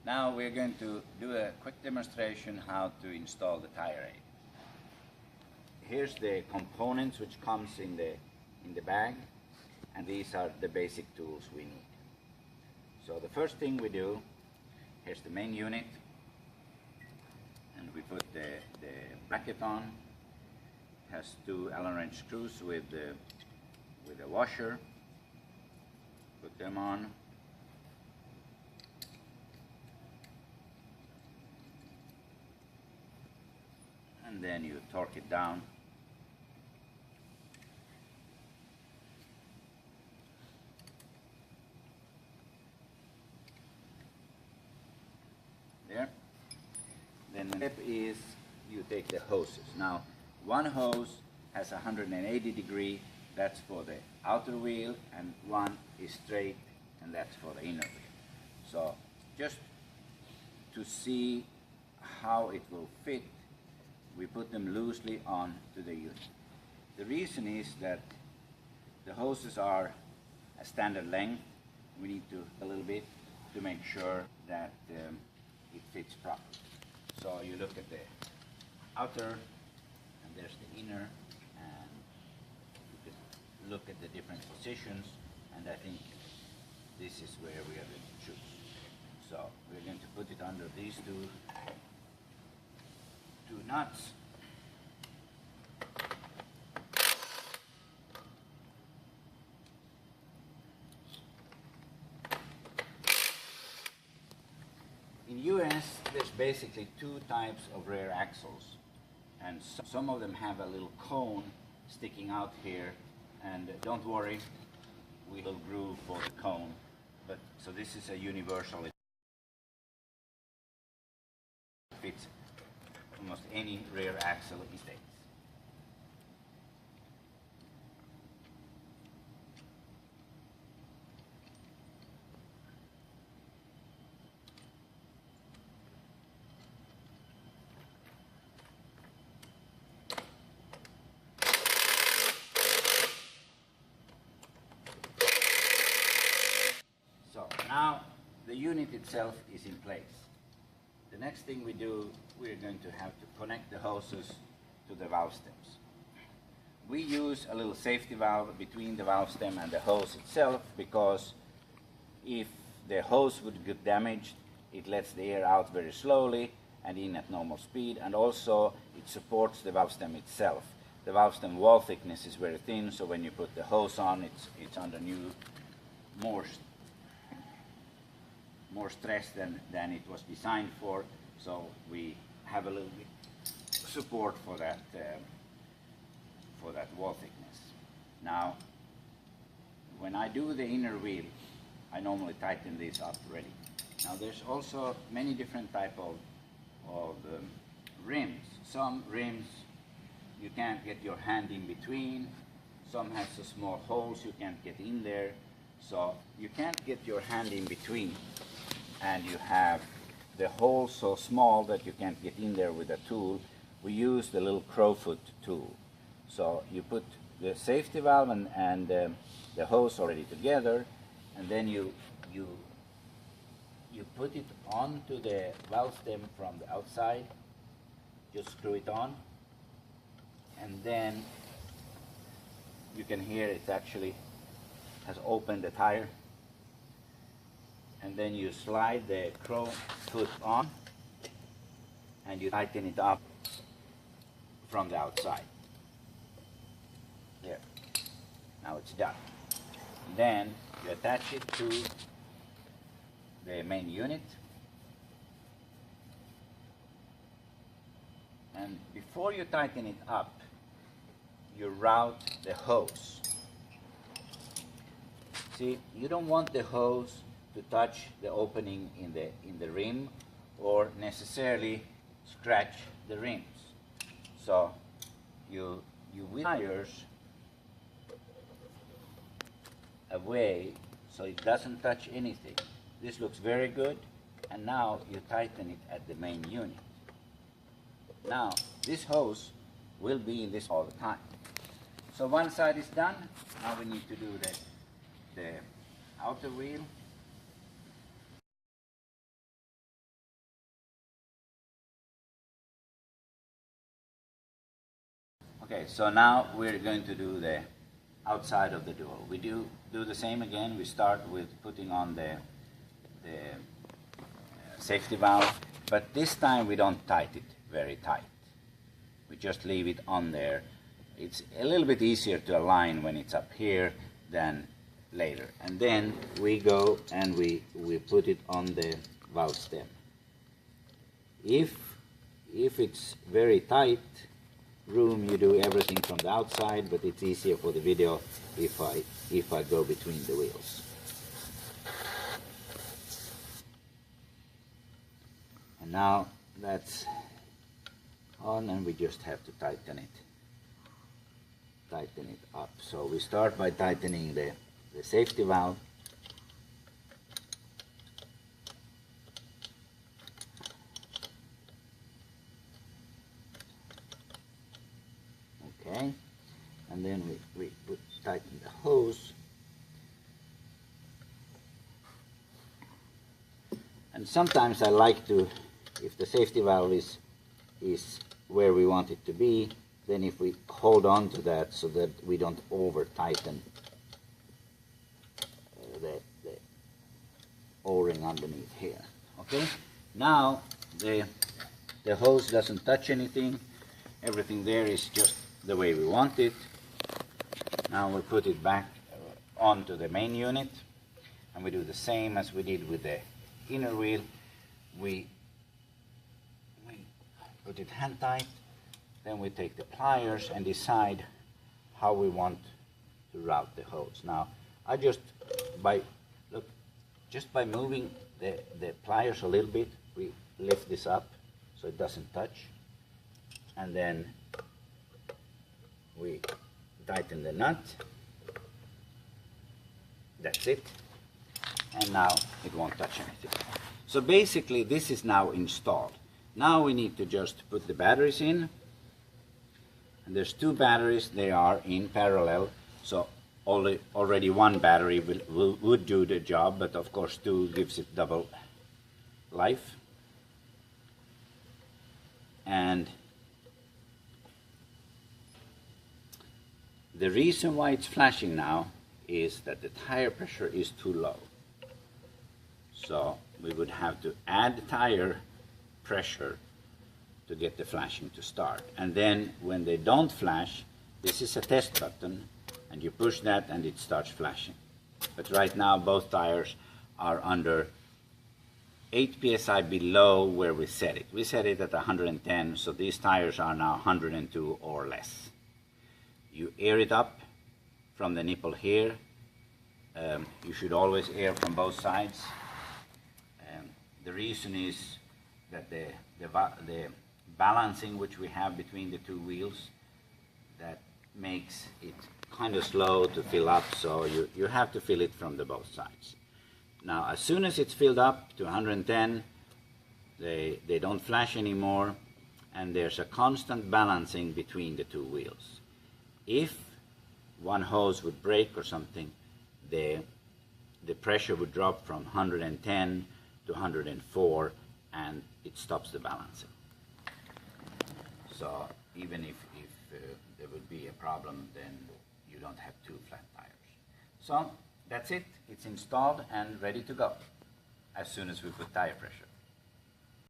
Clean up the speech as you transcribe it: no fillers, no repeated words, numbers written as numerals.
Now we're going to do a quick demonstration how to install the TyreAid. Here's the components which comes in the bag, and these are the basic tools we need. So the first thing we do, here's the main unit, and we put the bracket on. It has two Allen wrench screws with a washer. Put them on. And then you torque it down. There. Then the step is you take the hoses. Now, one hose has 180 degree, that's for the outer wheel, and one is straight, and that's for the inner wheel. So just to see how it will fit, we put them loosely onto the unit. The reason is that the hoses are a standard length. We need to a little bit to make sure that it fits properly. So you look at the outer, and there's the inner, and you can look at the different positions, and I think this is where we are going to choose. So we're going to put it under these two nuts. In US, there's basically two types of rear axles, and some of them have a little cone sticking out here, and don't worry, we will groove for the cone. But so this is a universal. It fits almost any rear axle these days. So now the unit itself is in place. The next thing we do, we're going to have to connect the hoses to the valve stems. We use a little safety valve between the valve stem and the hose itself, because if the hose would get damaged, it lets the air out very slowly and in at normal speed, and also it supports the valve stem itself. The valve stem wall thickness is very thin, so when you put the hose on, it's under more stress than it was designed for, so we have a little bit support for that wall thickness. Now, when I do the inner wheel, I normally tighten this up already. Now, there's also many different type of rims. Some rims you can't get your hand in between. Some has so small holes you can't get in there. So you can't get your hand in between, and you have the hole so small that you can't get in there with a tool. We use the little crowfoot tool. So you put the safety valve and the hose already together, and then you put it onto the valve stem from the outside. Just screw it on, and then you can hear it actually has opened the tire. And then you slide the crowfoot on, and you tighten it up from the outside. There. Now it's done. Then you attach it to the main unit. And before you tighten it up, you route the hose. See, you don't want the hose to touch the opening in the rim or necessarily scratch the rims. So you will tires away so it doesn't touch anything. This looks very good, and now you tighten it at the main unit. Now this hose will be in this all the time. So one side is done. Now we need to do the outer wheel. Okay, so now we're going to do the outside of the door. We do the same again. We start with putting on the safety valve, but this time we don't tighten it very tight. We just leave it on there. It's a little bit easier to align when it's up here than later. And then we go and we put it on the valve stem. If it's very tight room, you do everything from the outside, but it's easier for the video if I go between the wheels. And now that's on, and we just have to tighten it up. So we start by tightening the safety valve. Okay, and then we tighten the hose. And sometimes I like to, if the safety valve is where we want it to be, then if we hold on to that so that we don't over tighten the O-ring underneath here. Okay, now the hose doesn't touch anything. Everything there is just the way we want it. Now we put it back onto the main unit, and we do the same as we did with the inner wheel. We put it hand tight, then we take the pliers and decide how we want to route the hose. Now I just by moving the pliers a little bit, we lift this up so it doesn't touch, and then we tighten the nut. That's it, and now it won't touch anything. So basically this is now installed. Now we need to just put the batteries in, and there's two batteries. They are in parallel, so already one battery would do the job, but of course two gives it double life. And the reason why it's flashing now is that the tire pressure is too low. So we would have to add tire pressure to get the flashing to start. And then when they don't flash, this is a test button, and you push that and it starts flashing. But right now both tires are under 8 psi below where we set it. We set it at 110, so these tires are now 102 or less. You air it up from the nipple here. You should always air from both sides. The reason is that the balancing which we have between the two wheels, that makes it kind of slow to fill up, so you have to fill it from the both sides. Now as soon as it's filled up to 110, they don't flash anymore, and there's a constant balancing between the two wheels. If one hose would break or something, the pressure would drop from 110 to 104, and it stops the balancing. So even if there would be a problem, then you don't have two flat tires. So that's it. It's installed and ready to go as soon as we put tire pressure.